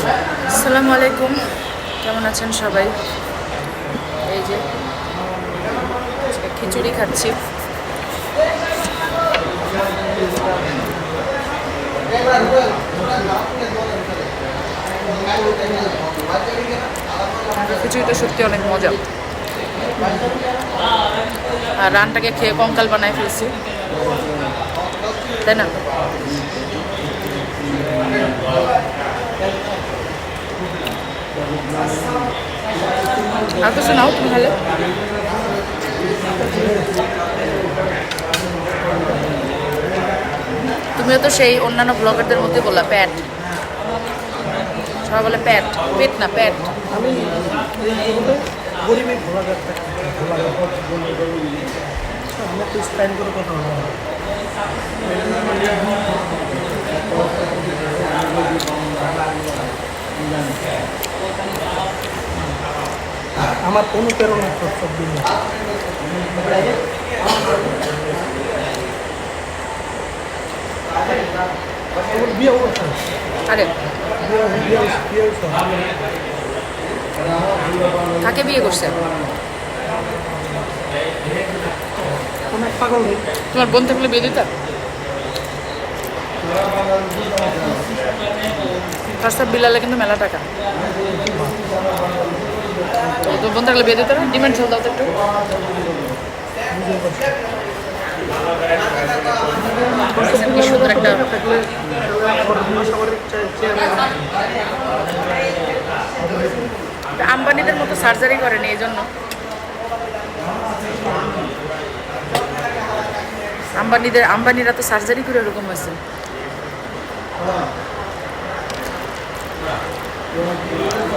আসসালামু আলাইকুম, কেমন আছেন সবাই? এই যে খিচুড়ি খাচ্ছি। খিচুড়িটা সত্যি অনেক মজা, আর রানটাকে খেয়ে কঙ্কাল বানায় ফেলছি, তাই না? আর তো শোনাও তুমি তাহলে। তুমিও তো সেই অন্যান্য ব্লগারদের মধ্যে বললা প্যাট, সবাই বলে প্যাট, পেট না প্যাট। আমি গরিবের ভোলাঘাট আমি একটু স্প্যান্ড করে কথা বলা আমার অনুপ্রেরণা সব দিন বিয়ে করছেন। আরে বিয়ে কাকে বিয়ে করছে? অনেক পাগল নেই। তোমার বোন থাকলে বিয়ে দিতা? ফার্স্ট বিলালে কিন্তু মেলা টাকা। তোর বোন থাকলে বিয়ে দিতে না? ডিমান্ড ছেড়ে দাও তো একটু। কি সুন্দর একটা আম্বানিদের মতো সার্জারি করেনি, এই জন্য আম্বানিরা তো সার্জারি করে এরকম হয়েছে।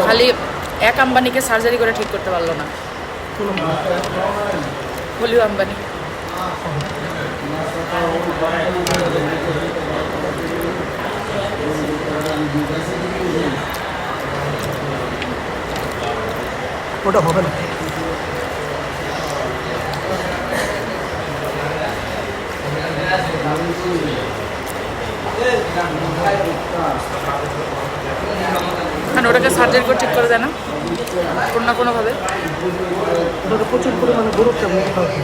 খালি এক আম্বানিকে সার্জারি করে ঠিক করতে পারলো না, হলিও আম্বানি। ওটা হবে না। কারণ ওটাকে সার্জারি করে ঠিক করে দেয় না কোনো না কোনোভাবে। ওটাকে প্রচুর পরিমাণে গুরুত্ব দিতে হবে।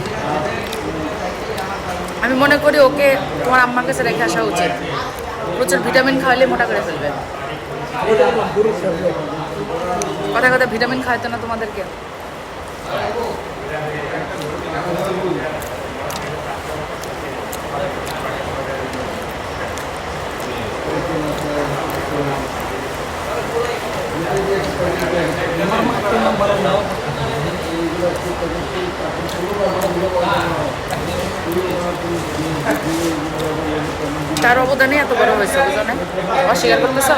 আমি মনে করি ওকে তোমার আম্মার কাছে রেখে আসা উচিত, প্রচুর ভিটামিন খাওয়ালে মোটা করে ফেলবে। কথা কথা ভিটামিন খাওয়াতো না তোমাদেরকে? তার অবদানে এত বড় হয়েছে, বুঝনে অস্বীকার করতেছ?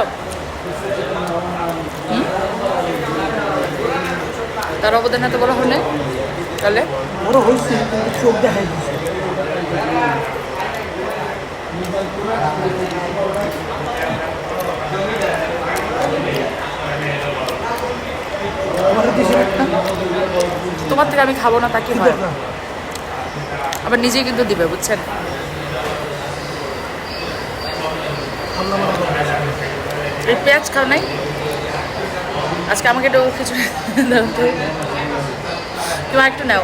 তার অবদান এত বড় হলে তাহলে বড় হয়েছে কিন্তু চোখ দেখাই দিচ্ছে। তোমার থেকে আমি খাবো না তা কি হয়? আবার নিজেই কিন্তু দিবে, বুঝছেন? এই পেঁয়াজ খাও নাই আজকে? আমাকে একটু খিচুড়ি দাও তো, তোমার একটু নাও।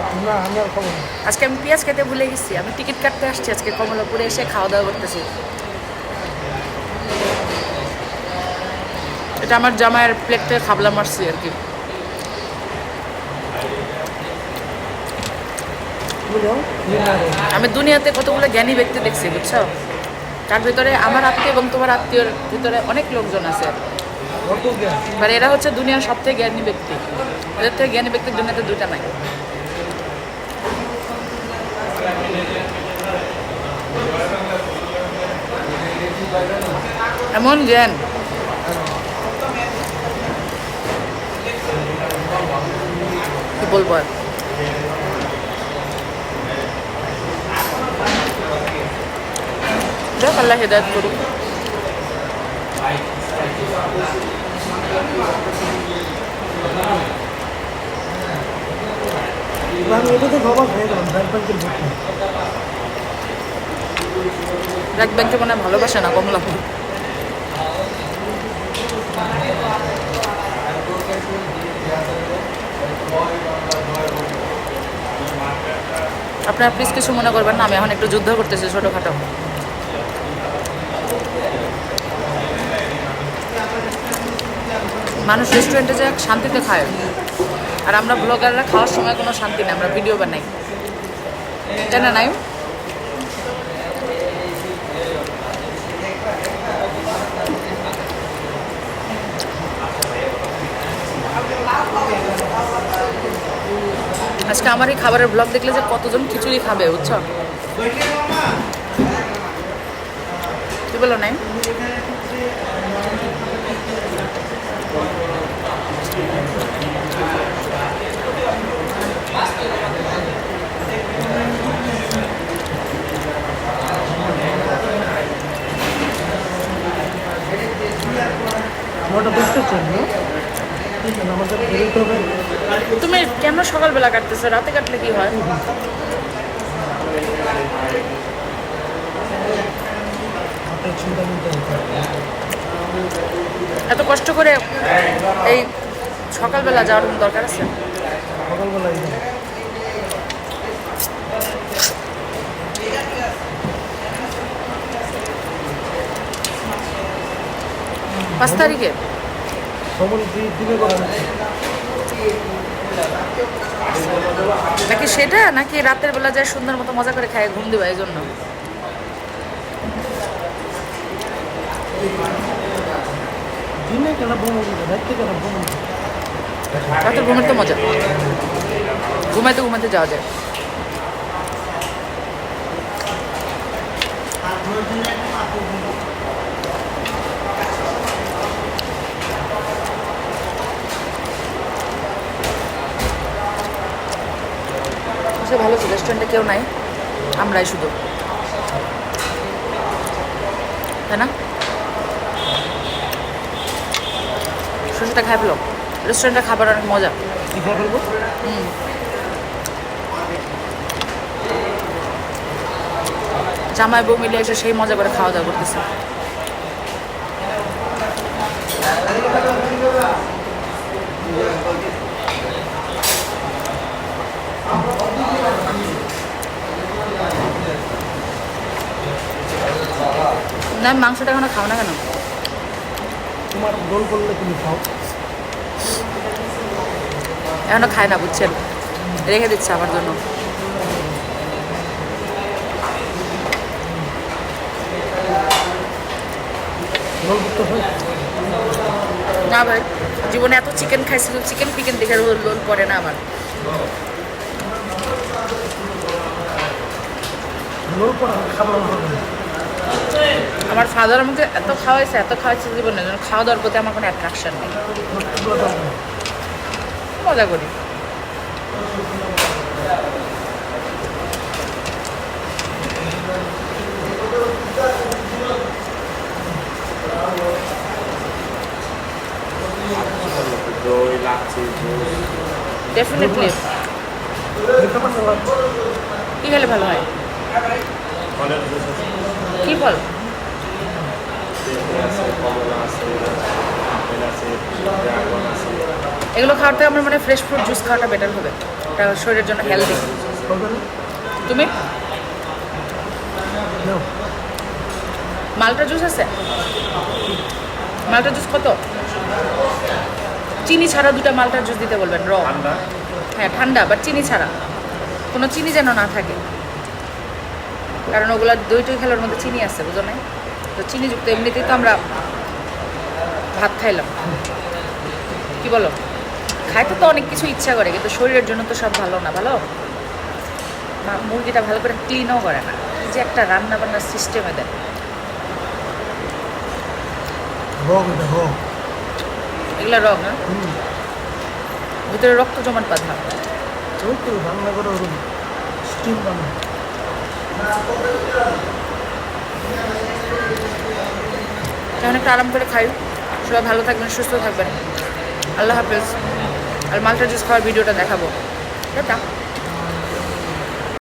আজকে আমি পেঁয়াজ খেতে ভুলে গেছি, আমি টিকিট কাটতে আসছি আজকে কমলাপুরে, এসে খাওয়া দাওয়া করতেছি। এটা আমার জামাইয়ের প্লেট থেকে খাবলা মারছি আর কি। আমি দুনিয়াতে কতগুলো জ্ঞানী ব্যক্তি দেখছি, বুঝছো? তার ভিতরে আমার আত্মীয় এবং তোমার আত্মীয়র ভিতরে অনেক লোকজন আছে, মানে এরা হচ্ছে দুনিয়ার সবথেকে জ্ঞানী ব্যক্তি। এদের থেকে জ্ঞানী ব্যক্তির দুনিয়াতে দুটা নাই। এমন জ্ঞান কি বলবো আর। যাক, আল্লাহ হেদায়েত করুক। আমি এটাতে অবাক হয়ে গেলাম ব্যাংক ব্যাংকের ভর্তি। ব্র্যাক ব্যাংকে মনে হয় ভালোবাসে না কমলাপুর। আপনারা প্লিজ কিছু মনে করবেন না, আমি এখন একটু যুদ্ধ করতেছি ছোটোখাটো। মানুষ রেস্টুরেন্টে যায় শান্তিতে খায়, আর আমরা ব্লগাররা খাওয়ার সময় কোনো শান্তি নেই, আমরা ভিডিও বানাই, তাই না? নাই আজকে আমার এই খাবারের ব্লগ দেখলে যে কতজন খিচুড়ি খাবে, বুঝছো? কি বলো নাই? আমারটা বুঝতে চাই না, আমাদের বেরোতে হবে। তুমি কেন সকালবেলা কাটতেছো? রাতে কাটলে কি হয়? আপনার চিন্তা নিতে হবে। এত কষ্ট করে এই সকালবেলা যাওয়ার কোনো দরকার আছে? সকালবেলায় যাই। 5 তারিখে সময় দিনে করা নাকি সেটা, নাকি রাতের বেলা যায় সুন্দর মতো মজা করে খায় ঘুম দিবা এই জন্য? দিনে কেন ভ্রমণ করবে, রাত্রে কেন ভ্রমণ করবে? রাতের ঘুমের তো মজা, ঘুমাইতে ঘুমাইতে যাওয়া যায়। সে ভালো ছিল, রেস্টুরেন্টে কেউ নাই, আমরাই শুধু, তাই না? সুশীটা খাই পেলো, রেস্টুরেন্টের খাবার অনেক মজা। কি খাই ফেলবো? জামাই বউ মিলে এসে সেই মজা করে খাওয়া দাওয়া করতেছে। না, মাংসটা এখনো খাও না কেন? তোমার রোল করলে তুমি খাও। এখনো খায় না, বুঝছেন? রেখে দিচ্ছে আমার জন্য। রোল করতে হয়। না ভাই, জীবনে এত চিকেন খাইছিল, চিকেন ফিকেন দেখে রোল রোল পরে না আমার। রোল করা খাবার হবে না। আমার ফাদার আমাকে এত খাওয়াইছে জীবনে, খাওয়া দাওয়ার প্রতি আমার কোনো অ্যাট্রাকশন নেই। মজা করি। দই লাচ্ছি ডেফিনেটলি। কি খেলে ভালো হয়? ফলের জুস আছে, কি ফল? পেঁপে আছে, কমলা আছে, আপেল আছে, ড্রাগন আছে। এগুলো খাওয়ার থেকে আমার মানে ফ্রেশ ফ্রুট জুস খাওয়াটা বেটার হবে, এটা শরীরের জন্য হেলদি। তুমি মালটা জুস আছে? মালটা জুস কত? চিনি ছাড়া 2টা মালটা জুস দিতে বলবেন, র। ঠান্ডা হ্যাঁ ঠান্ডা, বাট চিনি ছাড়া, কোনো চিনি যেন না থাকে, কারণ ওগুলা দই টই খেলার মধ্যে চিনি আছে, বুঝো নাই? তো চিনিযুক্ত এমনিতেই তো আমরা ভাত খাইলাম, কি বলো? খাইতে তো অনেক কিছু ইচ্ছা করে, কিন্তু শরীরের জন্য তো সব ভালো না। ভালো মুরগিটা ভালো করে ক্লিনও করে না, এই যে একটা রান্না বান্নার সিস্টেমে দেয়। এগুলা রং না, ভিতরে রক্ত জমাট বাঁধা। রান্না করে স্টিম বানায়। এখন একটু আরাম করে খাই। সবাই ভালো থাকবেন, সুস্থ থাকবেন। আল্লাহ হাফেজ। আর মালটা জুস খাওয়ার ভিডিওটা দেখাবো। টাটা।